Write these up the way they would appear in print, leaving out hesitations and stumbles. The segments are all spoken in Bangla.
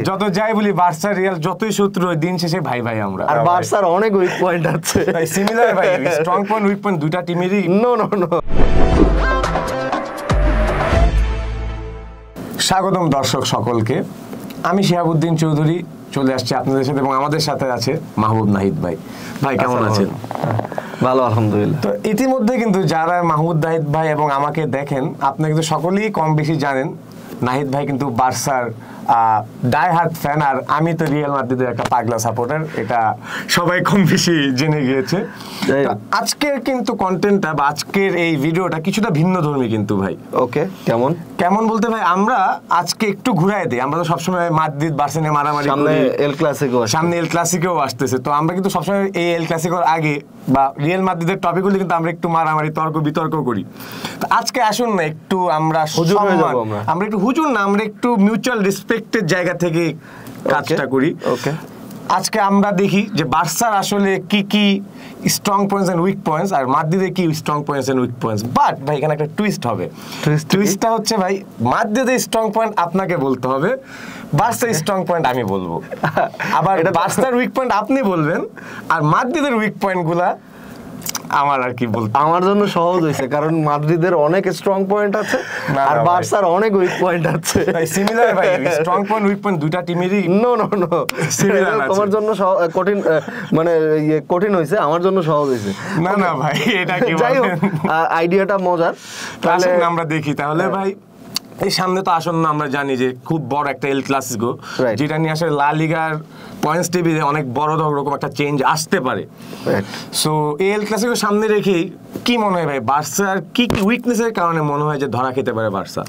যত যাই বলি বার্সা রিয়াল যতই শত্রু দিন শেষে ভাই ভাই আমরা। আর বার্সার অনেক উইক পয়েন্ট আছে ভাই, সিমিলার ভাই, স্ট্রং পয়েন্ট উইক পয়েন্ট দুইটা টিমেরই। নো। স্বাগতম দর্শক সকলকে, আমি শিহাবুদ্দিন চৌধুরী চলে আসছি আপনাদের সাথে, এবং আমাদের সাথে আছে মাহবুব নাহিদ ভাই। ভাই কেমন আছেন? ভালো, আলহামদুলিল্লাহ। তো ইতিমধ্যে কিন্তু যারা মাহমুদ নাহিদ ভাই এবং আমাকে দেখেন, আপনি কিন্তু সকলেই কম বেশি জানেন নাহিদ ভাই কিন্তু বার্সার ডাই হার্ট ফ্যান, আর আমি তো রিয়াল মাদ্রিদের একটা পাগলা সাপোর্টার, এটা সবাই কম বেশি জেনে গিয়েছে। আজকের কিন্তু কন্টেন্টটা বা আজকের এই ভিডিওটা কিছুটা ভিন্ন ধর্মী কিন্তু ভাই। ওকে, কেমন বলতে ভাই, আমরা আজকে একটু ঘুরাই দিই। আমরা তো সবসময় মাদ্রিদ বার্সেলোনা মারামারি করি, সামনে এল ক্লাসিকো আসতেছে, তো আমরা কিন্তু সবসময় এই এল ক্লাসিকোর আগে বা রিয়াল মাদ্রিদের টপিকগুলো কিন্তু আমরা একটু মারামারি তর্ক বিতর্ক করি। তো আজকে আসুন না একটু আমরা একটু হুজুর না, আমরা একটু মিউচুয়াল রেসপেক্টের জায়গা থেকে কাজটা করি। ওকে, আজকে আমরা দেখি যে বার্সার আসলে কি কি strong points and weak points, আর মাদ্রিদের কি strong points and weak points. But ভাই এখানে একটা টুইস্ট হবে। টুইস্টটা হচ্ছে ভাই, মাদ্রিদের স্ট্রং পয়েন্ট আপনাকে বলতে হবে, বার্সার স্ট্রং পয়েন্ট আমি বলবো, আবার বার্সার উইক পয়েন্ট আপনি বলবেন, আর মাদ্রিদের উইক পয়েন্টগুলা আমার আর কি বলতে। আমার জন্য সহজ হয়েছে, কারণ মাদ্রিদের অনেক স্ট্রং পয়েন্ট আছে আর বার্সার অনেক উইক পয়েন্ট আছে। ভাই সিমিলার ভাই, স্ট্রং পয়েন্ট উইক পয়েন্ট দুইটা টিমেরই। No similar. তোমার জন্য কঠিন, মানে কঠিন হয়েছে, আমার জন্য সহজ হয়েছে। না ভাই, এটা কি যাই হোক, আইডিয়াটা মজার। তাহলে আমরা দেখি তাহলে ভাই। এই সামনে তো আসন্ন আমরা জানি যে খুব বড় একটা এল ক্লাসিকো, যেটা নিয়ে আসলে লা লিগার পয়েন্টস টেবিলে অনেক বড় রকম একটা চেঞ্জ আসতে পারে। সো এই এল ক্লাসিকো সামনে রেখেই কি মনে হয় ভাই, বার্সার কি কি উইকনেসের কারণে মনে হয় যে ধরা খেতে পারে বার্সা?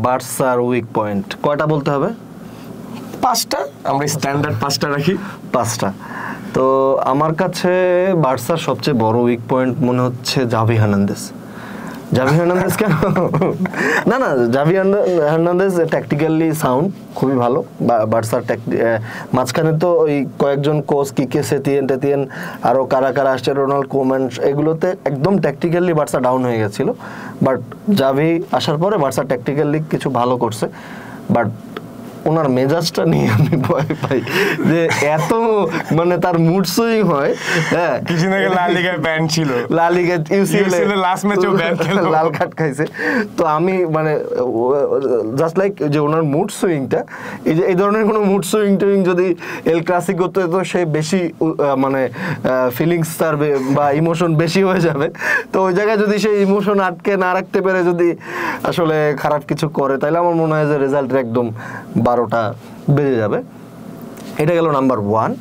বার্সার উইক পয়েন্ট কয়টা বলতে হবে? 5টা, আমরা স্ট্যান্ডার্ড 5টা রাখি। 5টা। তো আমার কাছে বার্সার সবচেয়ে বড় উইক পয়েন্ট মনে হচ্ছে জাভি হার্নান্দেজ কেন? না, জাভি হার্নান্দেজ ট্যাকটিক্যালি সাউন্ড, খুবই ভালো। বার্সার মাঝখানে তো ওই কয়েকজন কোচ, কিকে সেতিয়ান আরও কারা আসছে, রোনাল্ড কোম্যান, এগুলোতে একদম ট্যাকটিক্যালি বার্সা ডাউন হয়ে গেছিল। বাট জাভি আসার পরে বার্সা ট্যাকটিক্যালি কিছু ভালো করছে। বাট ওনার মেজাজটা নিয়ে আমি ভয় পাই যে এত, মানে তার মুড সুইং হয়। হ্যাঁ, কিছুদিন আগে লা লিগায় ব্যান ছিল, লা লিগা ইউসিএল লাস্ট ম্যাচেও ব্যান খেলো, লাল কার্ড খাইছে। তো আমি মানে জাস্ট লাইক যে ওনার মুড সুইংটা, এই ধরনের কোনো মুড সুইং যদি এল ক্লাসিকোতে, তো সে বেশি মানে ফিলিংস তার বা ইমোশন বেশি হয়ে যাবে। তো ওই জায়গায় যদি সেই ইমোশন আটকে না রাখতে পেরে যদি আসলে খারাপ কিছু করে, তাহলে আমার মনে হয় যে রেজাল্ট একদম 12টা বেজে যাবে। এটা গেল নাম্বার 1।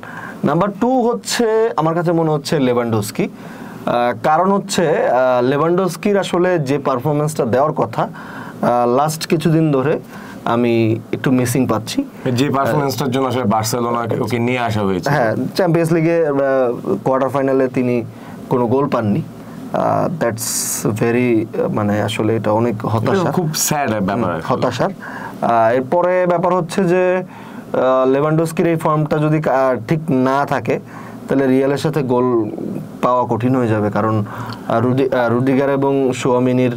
নাম্বার 2 হচ্ছে আমার কাছে মনে হচ্ছে লেভানডস্কি। কারণ হচ্ছে লেভানডস্কির আসলে যে পারফরমেন্সটা দেওয়ার কথা লাস্ট কিছুদিন ধরে আমি একটু মিসিং পাচ্ছি, যে পারফরমেন্সটার জন্য আসলে বার্সেলোনাকে ওকে নিয়ে আসা হয়েছে। হ্যাঁ, চ্যাম্পিয়ন্স লিগে কোয়ার্টার ফাইনালে তিনি কোনো গোল পাননি। দ্যাটস ভেরি, মানে আসলে এটা অনেক হতাশা, খুব স্যাড ব্যাপার, হতাশার। এরপরে ব্যাপার হচ্ছে যে লেভানডস্কির এই ফর্মটা যদি ঠিক না থাকে, তাহলে রিয়ালের সাথে গোল পাওয়া কঠিন হয়ে যাবে, কারণ রুডিগার এবং শোয়ামিনির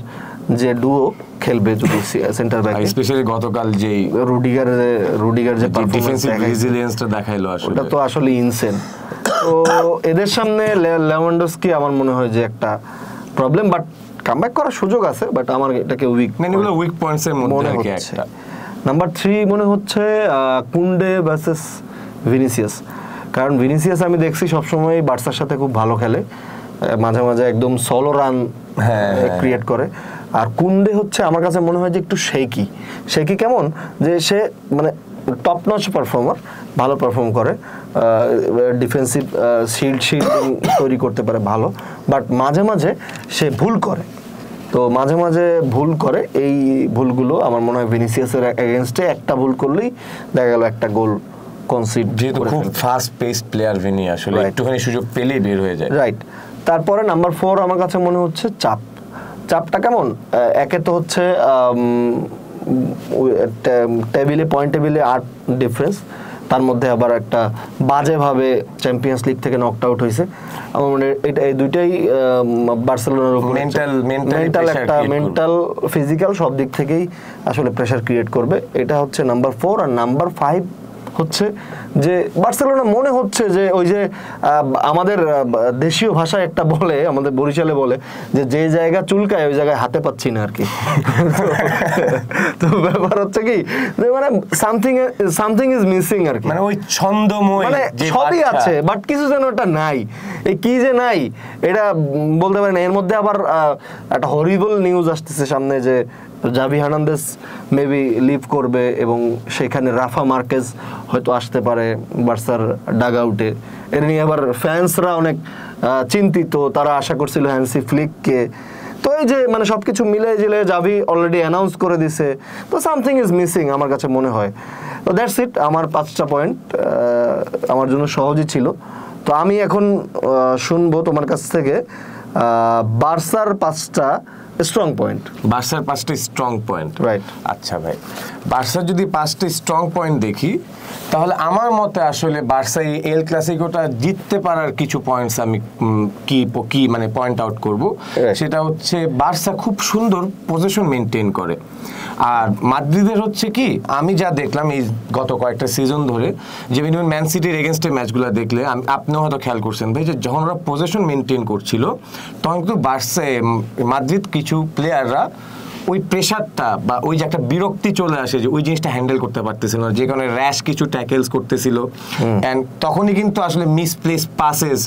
যে ডুও খেলবে যদি সেন্টার ব্যাক, স্পেশালি গতকাল যে রুডিগার যে ডিফেন্সিভ রেজিলিয়েন্সটা দেখাইলো, আসলে ওটা তো আসলে ইনসেন। তো এদের সামনে লেভানডস্কি আমার মনে হয় যে একটা প্রবলেম, বাট কামব্যাক করার সুযোগ আছে, বাট আমার এটাকে উইক পয়েন্টস এর মধ্যে আর কি একটা। নাম্বার 3 মনে হচ্ছে কুন্ডে ভার্সেস ভিনিসিয়াস। কারণ ভিনিসিয়াস আমি দেখছি সবসময় বার্সার সাথে খুব ভালো খেলে, মাঝে মাঝে একদম সোলো রান ক্রিয়েট করে। আর কুন্ডে হচ্ছে আমার কাছে মনে হয় যে একটু শেকি কেমন, যে সে মানে টপ নচ পারফর্মার, ভালো পারফর্ম করে, ডিফেন্সিভ শিল্ড তৈরি করতে পারে ভালো, বাট মাঝে মাঝে সে ভুল করে। তো মাঝে মাঝে ভুল করে, এই ভুলগুলো আমার মনে হয় ভিনিসিয়াসের এগেইনস্টে একটা ভুল করলেই দেখা গেল একটা গোল কনসিড, যেহেতু খুব ফাস্ট পেসড প্লেয়ার ভিনি, আসলে একটুখানি সুযোগ পেলেই বের হয়ে যায়। রাইট। তারপরে নাম্বার 4 আমার কাছে মনে হচ্ছে চাপটা কেমন। একে তো হচ্ছে পয়েন্ট টেবিলে 8 ডিফারেন্স, তার মধ্যে আবার একটা বাজেভাবে চ্যাম্পিয়ন্স লিগ থেকে নকড আউট হয়েছে। আমার মনে হয় এটা এই দুইটাই বার্সেলোনার উপর মেন্টাল ফিজিক্যাল সব দিক থেকেই আসলে প্রেশার ক্রিয়েট করবে। এটা হচ্ছে নাম্বার 4। আর নাম্বার 5 হচ্ছে যে বার্সেলোনা মনে হচ্ছে যে ওই যে আমাদের দেশীয় ভাষায় একটা বলে, আমাদের বরিশালে বলে যে জায়গা চুলকায় ওই জায়গায় হাতে পাচ্ছি না আর কি। তো ব্যাপার হচ্ছে কি যে মানে সামথিং ইজ মিসিং আর কি, মানে ওই ছন্দময় মানে সবই আছে বাট কিছু যেন একটা নাই। এই কি যে নাই এটা বলতে পারি না। এর মধ্যে আবার একটা হরিবল নিউজ আসতেছে সামনে যে জাভি হার্নান্দেজ মেবি লিভ করবে এবং সেখানে রাফা মার্কেজ হয়তো আসতে পারে বার্সার ডাগ আউটে। এর নিয়ে আবার ফ্যান্সরা অনেক চিন্তিত, তারা আশা করছিল হ্যান্সি ফ্লিককে। তো এই যে মানে সবকিছু মিলে জিলে জাভি অলরেডি অ্যানাউন্স করে দিছে, তো সামথিং ইজ মিসিং আমার কাছে মনে হয়। তো দ্যাটস ইট, আমার 5টা পয়েন্ট আমার জন্য সহজই ছিল। তো আমি এখন শুনবো তোমার কাছ থেকে বার্সার 5টা স্ট্রং পয়েন্ট। বার্সার 5টা স্ট্রং পয়েন্ট, রাইট? আচ্ছা ভাই, বার্সার যদি 5টা স্ট্রং পয়েন্ট দেখি তাহলে আমার মতে আসলে বার্সা এই এল ক্লাসিকোটা জিততে পারার কিছু পয়েন্টস আমি কি মানে পয়েন্ট আউট করব। সেটা হচ্ছে বার্সা খুব সুন্দর পজিশন মেনটেন করে। আর মাদ্রিদের হচ্ছে কি, আমি যা দেখলাম এই গত কয়েকটা সিজন ধরে, যে ম্যান সিটির এগেনস্টের ম্যাচগুলো দেখলে আপনিও হয়তো খেয়াল করছেন ভাই, যে যখন ওরা পজিশন মেনটেন করছিল তখন কিন্তু মাদ্রিদ কিছু প্লেয়াররা ওই প্রেশারটা বা ওই যে একটা বিরক্তি চলে আসে যে ওই জিনিসটা হ্যান্ডেল করতে পারতেছিল না, যে কারণে র্যাশ কিছু ট্যাকেলস করতেছিল। অ্যান্ড তখনই কিন্তু আসলে মিসপ্লেস পাসেস,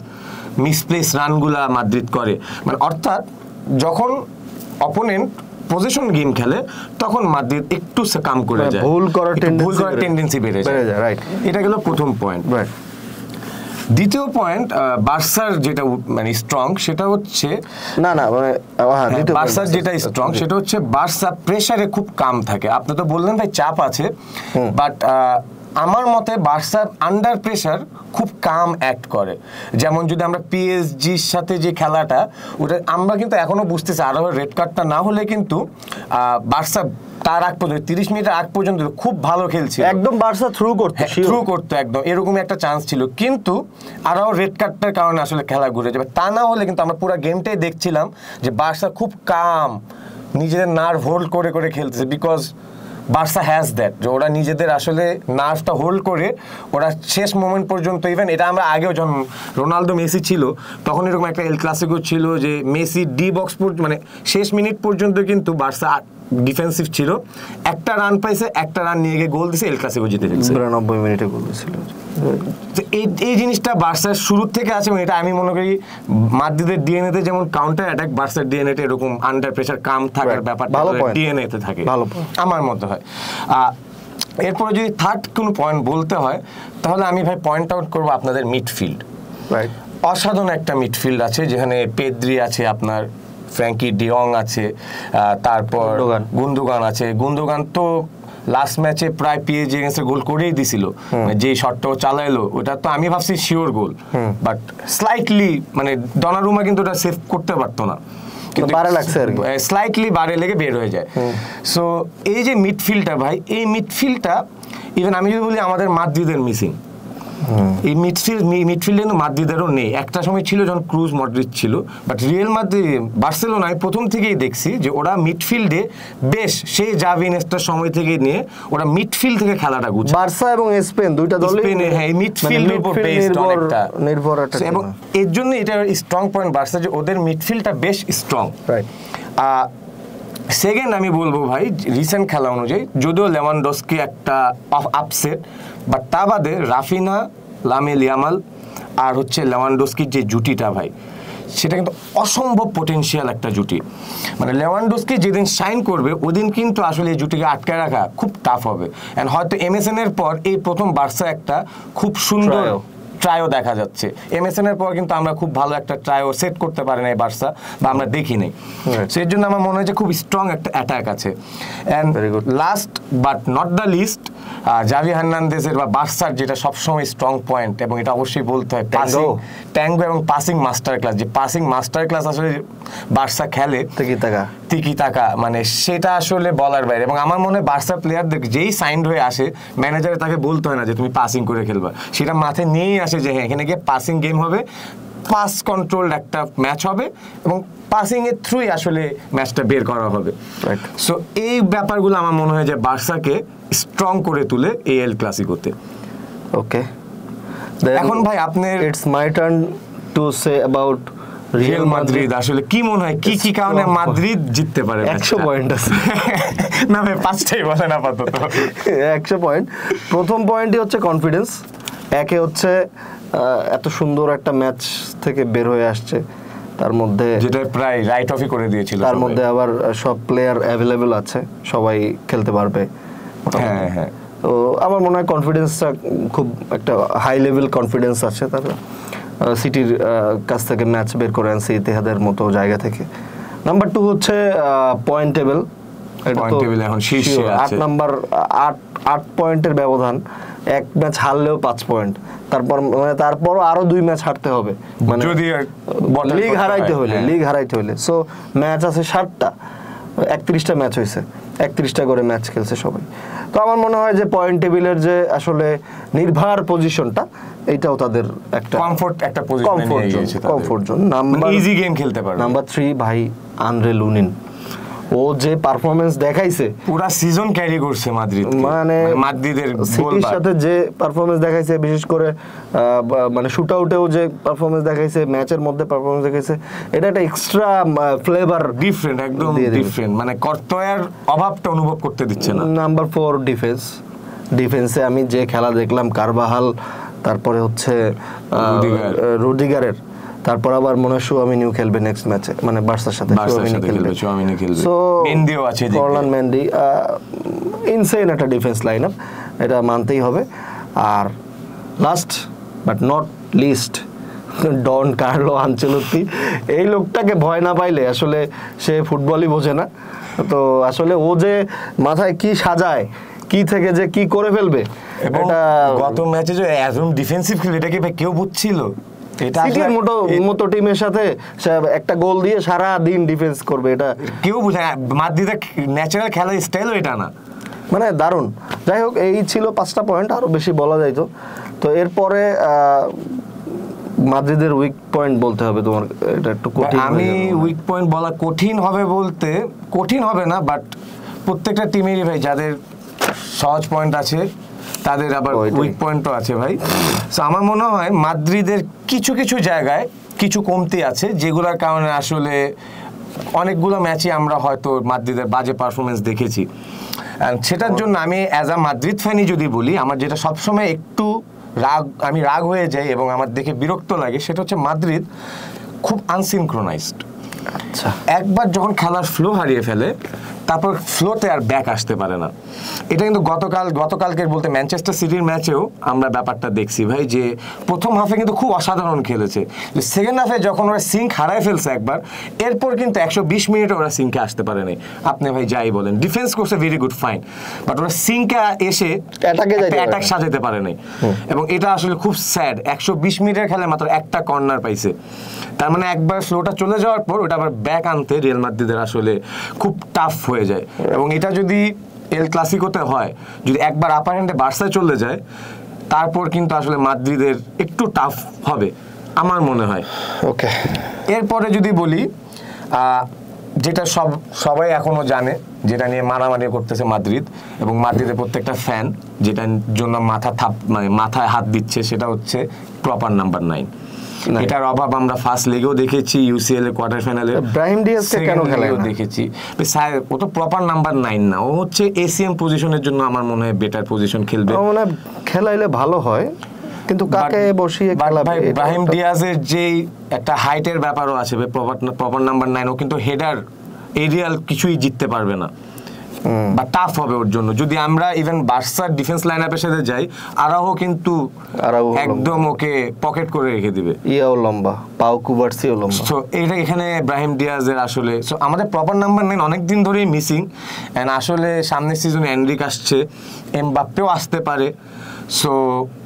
মিসপ্লেস রানগুলা মাদ্রিদ করে। মানে অর্থাৎ যখন অপোনেন্ট পজিশন গেম খেলে তখন মাদ্রিদ একটু কাম করে যায়, ভুল করার টেন্ডেন্সি বেড়ে যায়। রাইট, এটা গেল প্রথম পয়েন্ট। রাইট, দ্বিতীয় পয়েন্ট বার্সার যেটা মানে স্ট্রং সেটা হচ্ছে বার্সার যেটা স্ট্রং সেটা হচ্ছে বার্সা প্রেসারে খুব কাম থাকে। আপনি তো বললেন ভাই চাপ আছে, বাট আমার মতে বার্সার আন্ডার প্রেসার খুব কাম অ্যাক্ট করে। যেমন যদি আমরা পিএসজির সাথে যে খেলাটা, ওটা আমরা কিন্তু এখনো বুঝতেছি, আরো রেড কার্ডটা না হলে কিন্তু বার্সা তার আগ পর্যন্ত 30 মিনিটের আগ পর্যন্ত খুব ভালো খেলছিল, একদম বার্সা থ্রু করতো একদম, এরকম একটা চান্স ছিল। কিন্তু আরও রেড কার্ডটার কারণে আসলে খেলা ঘুরে যাবে। তা না হলে কিন্তু আমরা পুরো গেমটাই দেখছিলাম যে বার্সা খুব কাম, নিজেদের নার্ভ হোল্ড করে করে খেলতেছে। বিকজ বার্সা হ্যাজ দ্যাট, যে ওরা নিজেদের আসলে নার্ভটা হোল্ড করে ওরা শেষ মোমেন্ট পর্যন্ত, ইভেন এটা আমরা আগেও যখন রোনালদো মেসি ছিল তখন এরকম একটা এল ক্লাসিকো ছিল যে মেসি ডি বক্স মানে শেষ মিনিট পর্যন্ত কিন্তু বার্সা ডিফেন্সিভ ছিল, একটা রান পাইছে, একটা রান নিয়ে গিয়ে গোল দিছে, এল ক্লাসিকো জিতে ফেলছে 90 মিনিটে গোল দিছিল। এই জিনিসটা বার্সার শুরু থেকে আছে, এটা আমি মনে করি মাদ্রিদের ডিএনএতে যেমন কাউন্টার অ্যাটাক, বার্সার ডিএনএতে এরকম আন্ডার প্রেসার কাম থাকার ব্যাপারটা ডিএনএতে থাকে আমার মতে হয়। এরপরে যদি থার্ড কোনো পয়েন্ট বলতে হয় তাহলে আমি ভাই পয়েন্ট আউট করবো আপনাদের মিডফিল্ড। অসাধারণ একটা মিডফিল্ড আছে, যেখানে পেদ্রি আছে, আপনার ফ্র্যাঙ্কি ডিয়ং আছে, তারপর গুন্দোগান আছে। গুন্দোগান তো লাস্ট ম্যাচে প্রায় পিএসজি এগেইনস্টে গোল করেই দিছিল, যে শটটা চালাইলো ওটা তো আমি ভাবছি শিওর গোল, বাট স্লাইটলি মানে ডনারুমা কিন্তু ওটা সেভ করতে পারতো না, কিন্তু স্লাইটলি বারে লেগে বের হয়ে যায়। সো এই যে মিডফিল্ডটা ভাই, এই মিডফিল্ডটা ইভেন আমি যদি বলি আমাদের মাদ্রিদের মিসিং। এই মিডফিল্ডে কিন্তু মাদ্রিদেরও নেই। একটা সময় ছিল যখন ক্রুজ মডরিচ ছিল, বাট রিয়েল মাদ্রিদ বার্সেলোনায় প্রথম থেকেই দেখছি যে ওরা মিডফিল্ডে বেশ সেই জাভি ইনিয়েস্টার সময় থেকে নিয়ে ওরা মিডফিল্ড থেকে খেলাটা গুছায়। বার্সা এবং স্পেন দুইটা দল স্পেনে হ্যাঁ মিডফিল্ডের উপর বেসড অনেকটা নির্ভর, এবং এর জন্য এটা স্ট্রং পয়েন্ট বার্সা, যে ওদের মিডফিল্ডটা বেশ স্ট্রং। রাইট। সেকেন্ড আমি বলবো ভাই, রিসেন্ট খেলা অনুযায়ী যদিও লেভানডস্কি একটা আপসেট, বাট তা বাদে রাফিনা, লামিন ইয়ামাল আর হচ্ছে লেভানডস্কির যে জুটিটা ভাই, সেটা কিন্তু অসম্ভব পটেনশিয়াল একটা জুটি। মানে লেভানডস্কি যেদিন শাইন করবে ওদিন কিন্তু আসলে এই জুটিকে আটকায় রাখা খুব টাফ হবে। অ্যান্ড হয়তো এমএসএন এর পর এই প্রথম বার্সা একটা খুব সুন্দর ট্রায়ও দেখা যাচ্ছে। এমএসএন এর পর কিন্তু আমরা খুব ভালো একটা ট্রায়ও সেট করতে পারি না এই বার্সা, বা আমরা দেখি নাই। সো এর জন্য আমার মনে হয় যে খুব স্ট্রং একটা অ্যাটাক আছে। And last but not the least, Xavi হার্নান্দেজের বা বার্সার যেটা সবসময় স্ট্রং পয়েন্ট, এবং এটা অবশ্যই বলতে হয়, ট্যাঙ্গো এবং পাসিং মাস্টার ক্লাস। যে পাসিং মাস্টার ক্লাস আসলে বার্সা খেলে তিকি টাকা, মানে সেটা আসলে বলার বাইরে। এবং আমার মনে হয় বার্সা প্লেয়ারদের যেই সাইন্ড হয়ে আসে, ম্যানেজারে তাকে বলতে হয় না যে তুমি পাসিং করে খেলবা, সেটা মাথায় নিয়েই আসে যে হ্যাঁ এখানে গিয়ে পাসিং গেম হবে, পাস কন্ট্রোল একটা ম্যাচ হবে, এবং পাসিং এর থ্রুই আসলে ম্যাচটা বের করা হবে। সো এই ব্যাপারগুলো আমার মনে হয় যে বার্সাকে স্ট্রং করে তুলে এই এল ক্লাসিকোতে। ওকে, এখন ভাই আপনার it's my turn to say about Real Madrid. আসলে কি মনে হয় কি কি কারণে মাদ্রিদ জিততে পারে? 100 পয়েন্ট আছে না ভাই, 5টাই বলেন আপাতত। 100 পয়েন্ট। প্রথম পয়েন্টই হচ্ছে কনফিডেন্স। একে হচ্ছে এত সুন্দর একটা ম্যাচ থেকে বের হয়ে আসছে, তার মধ্যে যেটা প্রায় রাইট অফই করে দিয়েছিল, তার মধ্যে আবার সব প্লেয়ার অ্যাভেলেবল আছে, সবাই খেলতে পারবে। হ্যাঁ হ্যাঁ, তো আমার মনে হয় কনফিডেন্সটা খুব একটা হাই লেভেল কনফিডেন্স আছে তার। সিটির কাছ থেকে ম্যাচ বের করে আনছে ইতিহাদের মতো জায়গা থেকে। নাম্বার 2 হচ্ছে পয়েন্ট টেবিল। এখন শীর্ষে আছে 8 নাম্বার, 8 পয়েন্টের ব্যবধান। এক ম্যাচ হারলেও 5 পয়েন্ট, তারপরও আরো 2 ম্যাচ হারতে হবে, মানে যদি লিগ হারাইতে হলে। সো ম্যাচ আছে 60টা, 31টা ম্যাচ হয়েছে, 31টা করে ম্যাচ খেলছে সবাই। তো আমার মনে হয় যে পয়েন্ট টেবিলের যে আসলে নির্ভর পজিশনটা, এইটাও তাদের একটা একটা পজিশনে নিয়ে গিয়েছে, comfort zone. Number easy game খেলতে পারবে। নাম্বার 3 ভাই আন্দ্রে লুনিন, ও যে পারফরম্যান্স দেখাইছে, পুরো সিজন ক্যারি করছে মাদ্রিদ, মানে মাদ্রিদের সিটির সাথে যে পারফরম্যান্স দেখাইছে, বিশেষ করে মানে শুট আউটেও যে পারফরম্যান্স দেখাইছে, ম্যাচের মধ্যে পারফরম্যান্স দেখাইছে, এটা একটা এক্সট্রা ফ্লেভার, ডিফারেন্ট, একদম ডিফারেন্ট, মানে কর্তয়ার অভাবটা অনুভব করতে দিচ্ছে না। নাম্বার 4 ডিফেন্সে আমি যে খেলা দেখলাম, কারবাহাল, তারপরে হচ্ছে রুডিগারের, তারপর আবার মনে হয় চুয়ামিনিও খেলবে নেক্সট ম্যাচে, মানে বার্সার সাথে চুয়ামিনি খেলবে। সো মেন্ডিও আছে, ফরলান মেন্ডি, ইনসেন একটা ডিফেন্স লাইনআপ, এটা মানতেই হবে। আর last but not least, Don Carlo Ancelotti. এই লোকটাকে ভয় না পাইলে আসলে সে ফুটবলই বোঝে না। তো আসলে ও যে মাথায় কি সাজায়, কি থেকে যে কি করে ফেলবে, এটা গত ম্যাচে যে একদম ডিফেন্সিভ খেলে, এটাকে কেউ বুঝছিল? সিটির মতো টিমের সাথে একটা গোল দিয়ে সারা দিন ডিফেন্স করবে, এটা কেউ বুঝে না। মাদ্রিদের ন্যাচারাল খেলার স্টাইলও এটা না, মানে দারুণ। যাই হোক, এই ছিল 5টা পয়েন্ট, আরো বেশি বলা যাইতো। তো এরপরে মাদ্রিদের উইক পয়েন্ট বলতে হবে তোমার, এটা একটু কঠিন। আমি উইক পয়েন্ট বলা কঠিন হবে, বলতে কঠিন হবে না, বাট প্রত্যেকটা টিমেরই ভাই যাদের সহজ পয়েন্ট আছে, তাদের আবার উইক পয়েন্টও আছে ভাই। সো আমার মনে হয় মাদ্রিদের কিছু কিছু জায়গায় কিছু কমতি আছে, যেগুলোর কারণে আসলে অনেকগুলো ম্যাচে আমরা হয়তো মাদ্রিদের বাজে পারফরমেন্স দেখেছি। সেটার জন্য আমি অ্যাজ আ মাদ্রিদ ফ্যানই যদি বলি, আমার যেটা সবসময় একটু রাগ হয়ে যায় এবং আমার দেখে বিরক্ত লাগে, সেটা হচ্ছে মাদ্রিদ খুব আনসিনক্রোনাইজড। আচ্ছা, একবার যখন খেলার ফ্লো হারিয়ে ফেলে, তারপর ফ্লোতে আর ব্যাক আসতে পারে না। এটা কিন্তু গতকালকের বলতে ম্যানচেস্টার সিটির ম্যাচেও আমরা ব্যাপারটা দেখছি ভাই, যে প্রথম হাফে কিন্তু খুব অসাধারণ খেলেছে, সেকেন্ড হাফে যখন ওরা সিঙ্ক হারায় ফেলছে একবার, এরপর কিন্তু 120 মিনিটে ওরা সিঙ্কে আসতে পারে নাই। আপনি ভাই যাই বলেন, ডিফেন্স করছে ভেরি গুড, ফাইন, বাট ওরা সিঙ্কে এসে অ্যাটাক সাজাতে পারে নাই। এবং এটা আসলে খুব স্যাড, 120 মিনিটের খেলায় মাত্র একটা কর্নার পাইছে। তার মানে একবার ফ্লোটা চলে যাওয়ার পর ওটা আবার ব্যাক আনতে রিয়াল মাদ্রিদের আসলে খুব টাফ হয়ে যায়। এবং এটা যদি এল ক্লাসিকোতে হয়, যদি একবার আপার হ্যান্ডে বার্সায় চলে যায়, তারপর কিন্তু আসলে মাদ্রিদের একটু টাফ হবে আমার মনে হয়। ওকে, এরপরে যদি বলি, যেটা সবাই এখনো জানে, যেটা নিয়ে মারামারি করতেছে মাদ্রিদ এবং মাদ্রিদের প্রত্যেকটা ফ্যান, যেটার জন্য মাথায় হাত দিচ্ছে, সেটা হচ্ছে প্রপার নাম্বার 9। এটার অভাব আমরা ফার্স্ট লিগেও দেখেছি, ইউসিএল এর কোয়ার্টার ফাইনালে ব্রাহিম ডিয়াজকে কেন খেলায়ও দেখেছি। ও তো প্রপার নাম্বার 9 না, ও হচ্ছে এসিএম পজিশনের জন্য আমার মনে হয় বেটার পজিশন খেলবে, মানে খেলাইলে ভালো হয়, কিন্তু কাকে বসিয়ে খেলাবে? ব্রাহিম ডিয়াজের যেই একটা হাইটের ব্যাপারও আছে, প্রপার নাম্বার 9, ও কিন্তু হেডার এরিয়াল কিছুই জিততে পারবে না। বা টাফ হবে ওর জন্য। যদি আমরা ইভেন বার্সার ডিফেন্স লাইনআপের সাথে যাই, আরাহো কিন্তু একদম ওকে পকেট করে রেখে দিবে। ইয়াও লম্বা, পাও কুবার্সিও লম্বা। সো এটা এখানে ব্রাহিম ডিয়াজের আসলে সো আমাদের প্রপার নাম্বার 9 অনেকদিন ধরেই মিসিং, এন্ড আসলে সামনের সিজনে এনরিক আসছে, এমবাপ্পেও আসতে পারে, সো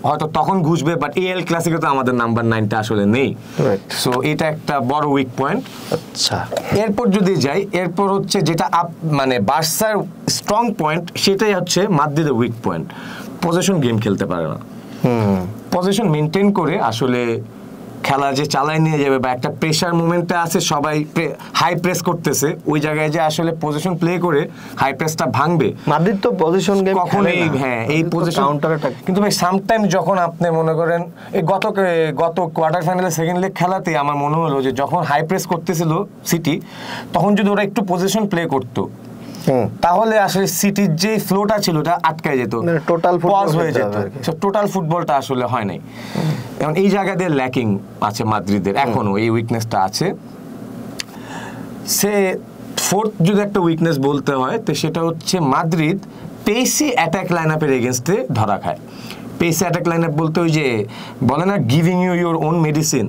হয়তো তখন ঘুষবে, বাট এল ক্লাসিকে তো আমাদের নাম্বার 9টা আসলে নেই। সো এটা একটা বড় উইক পয়েন্ট। আচ্ছা, এরপর যদি যাই, এরপর হচ্ছে যেটা মানে বার্সার স্ট্রং পয়েন্ট, সেটাই হচ্ছে মাদ্রিদের উইক পয়েন্ট। পজিশন গেম খেলতে পারে না, পজিশন মেনটেন করে আসলে খেলা যে চালায় নিয়ে যাবে বা একটা প্রেসার মুভমেন্টে আছে, সবাই হাই প্রেস করতেছে, ওই জায়গায় যে আসলে পজিশন প্লে করে হাই প্রেসটা ভাঙবে। মাদ্রিদ তো পজিশন গেম কখনোই, হ্যাঁ এই পজিশন কাউন্টার অ্যাটাক। কিন্তু ভাই সামটাইম যখন আপনি মনে করেন এই গত কোয়ার্টার ফাইনালে সেকেন্ড লেগ খেলাতে আমার মনে হলো যে যখন হাই প্রেস করতেছিল সিটি, তখন যদি ওরা একটু পজিশন প্লে করতো তাহলে আসলে সিটির যে ফ্লোটা ছিল ওটা আটকায় যেত, টোটাল পজ হয়ে যেত। টোটাল ফুটবলটা আসলে হয় নাই। এখন এই জায়গা দিয়ে ল্যাকিং আছে মাদ্রিদের, এখনো এই উইকনেসটা আছে। সে ফোর্থ যদি একটা উইকনেস বলতে হয় তো সেটা হচ্ছে মাদ্রিদ পেসি অ্যাটাক লাইনআপের এগেনস্টে ধরা খায়। পেসি অ্যাটাক লাইনআপ বলতে ওই যে বলে না giving you your own medicine,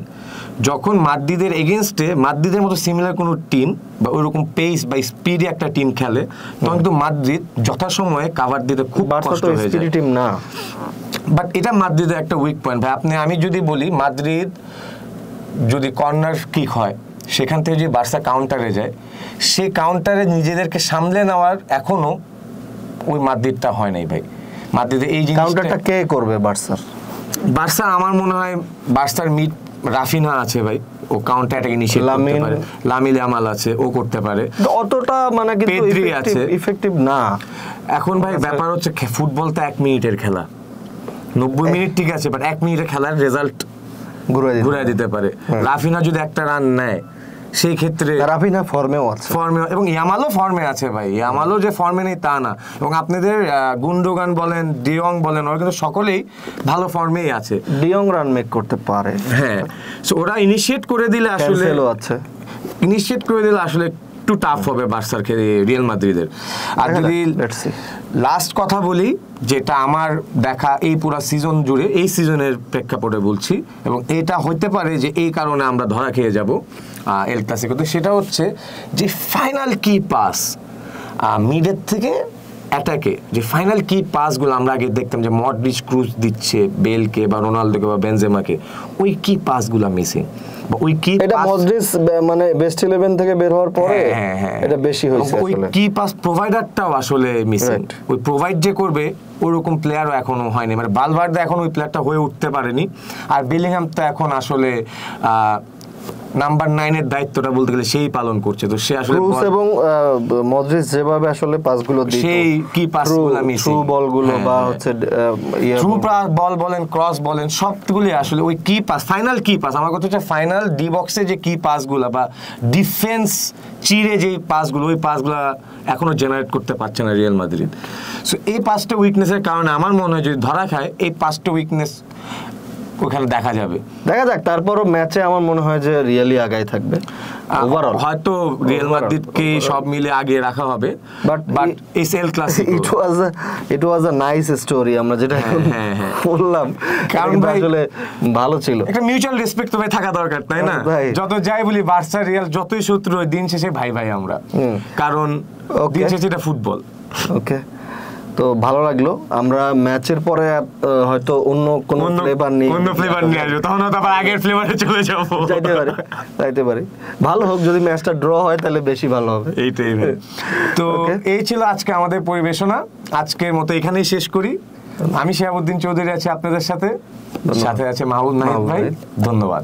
যখন মাদ্রিদের এগেনস্টে মাদ্রিদের মতো সিমিলার কোনো টিম বা ওইরকম পেস বা স্পিডে একটা টিম খেলে, তখন কিন্তু মাদ্রিদ যথাসময়ে কাভার দিতে খুব কষ্ট হয়ে যায়। টিম না, বাট এটা মাদ্রিদের একটা উইক পয়েন্ট ভাই। আমি যদি বলি মাদ্রিদ যদি কর্নার কিক হয় সেখান থেকে যদি বার্সা কাউন্টারে যায়, সেই কাউন্টারে নিজেদেরকে সামলে নেওয়ার এখনো ওই মাদ্রিদটা হয় নাই ভাই। মাদ্রিদের এই কাউন্টারটা কে করবে বার্সা আমার মনে হয় বার্সার মিড রাফিনা আছে ভাই, ও কাউন্টার অ্যাটাক ইনিশিয়েট করতে পারে। লামিন ইয়ামাল আছে, ও করতে পারে। অতটা মানে কিন্তু ইফেক্টিভ না এখন ভাই। ব্যাপার হচ্ছে ফুটবল তো 1 মিনিটের খেলা, 90 মিনিট ঠিক আছে, বাট 1 মিনিটের খেলার রেজাল্ট ঘুরে দিতে পারে। রাফিনা যদি একটা রান নেয় সেই ক্ষেত্রে রাফিনা ফর্মে এবং ইয়ামালও ফর্মে আছে ভাই। ইয়ামালও যে ফর্মে নেই তা না, এবং আপনাদের গুন্ডোগান বলেন, ডিয়ং বলেন, ওরা কিন্তু সকলেই ভালো ফর্মেই আছে। ডিয়ং রান মেক করতে পারে, হ্যাঁ। সো ওরা ইনিশিয়েট করে দিলে আসলে একটু টাফ হবে বার্সার রিয়াল মাদ্রিদের। আর যদি লাস্ট কথা বলি, যেটা আমার দেখা এই পুরা সিজন জুড়ে, এই সিজনের প্রেক্ষাপটে বলছি, এবং এটা হইতে পারে যে এই কারণে আমরা ধরা খেয়ে যাব এল ক্লাসিকোতে, সেটা হচ্ছে যে ফাইনাল কি পাস মিডের থেকে অ্যাটাকে, যে ফাইনাল কি পাসগুলো আমরা আগে দেখতাম যে মডরিচ ক্রুজ দিচ্ছে বেলকে বা রোনালদোকে বা বেনজেমাকে, ওই কি পাসগুলো মিসিং। ওই কি এটা মডরিচ মানে বেস্ট 11 থেকে বের হওয়ার পরে এটা বেশি হয়েছে। ওই কি পাস প্রোভাইডারটাও আসলে মিসিং। ওই প্রোভাইড যে করবে ওরকম প্লেয়ারও এখনো হয়নি, মানে বালভার্দে এখন ওই প্লেয়ারটা হয়ে উঠতে পারেনি। আর বেলিংহাম তো এখন আসলে নাম্বার 9 এর দায়িত্বটা বলতে গেলে সেই পালন করছে। তো সে আসলে ক্রুজ এবং মডরিচ যেভাবে আসলে পাসগুলো দিত, সেই কি পাসগুলো মিসিং, থ্রু বলগুলো বা হচ্ছে থ্রু বল বলেন, ক্রস বলেন, সবগুলোই আসলে ওই কি পাস, ফাইনাল কি পাস। আমার কথা হচ্ছে ফাইনাল ডি বক্সে যে কি পাসগুলো বা ডিফেন্স চিরে যে পাসগুলো, ওই পাসগুলো এখনো জেনারেট করতে পারছে না রিয়াল মাদ্রিদ। সো এই 5টা উইকনেসের কারণে আমার মনে হয় যদি ধরা খায়, এই 5টা উইকনেস ওখানে দেখা যাবে। দেখা যাক, তারপরও ম্যাচে আমার মনে হয় যে রিয়ালি আগায় থাকবে। ওভারঅল হয়তো রিয়াল মাদ্রিদকে সব মিলে আগে রাখা হবে, but it's El Clasico. It was a nice story, আমরা যেটা বললাম, কারণ আসলে ভালো ছিল। একটা মিউচুয়াল রেসপেক্ট তো ভাই থাকা দরকার, তাই না? যত যাই বলি বার্সা রিয়াল যতই শত্রু হয়, দিন শেষে ভাই ভাই আমরা, কারণ দিন শেষে এটা ফুটবল। ওকে, তো ভালো লাগলো। আমরা ম্যাচের পরে হয়তো অন্য কোনো ফ্লেভার নিয়ে আসবো, তখন হয়তো আবার আগের ফ্লেভারে চলে যাবো, যাইতে পারি। ভালো হোক, যদি ম্যাচটা ড্র হয় তাহলে বেশি ভালো হবে। এইটাই। তো এই ছিল আজকে আমাদের পরিবেশনা। আজকের মতো এখানেই শেষ করি। আমি শিহাবুদ্দিন চৌধুরী আছি আপনাদের সাথে আছে মাহবুব নাহিদ ভাই। ধন্যবাদ।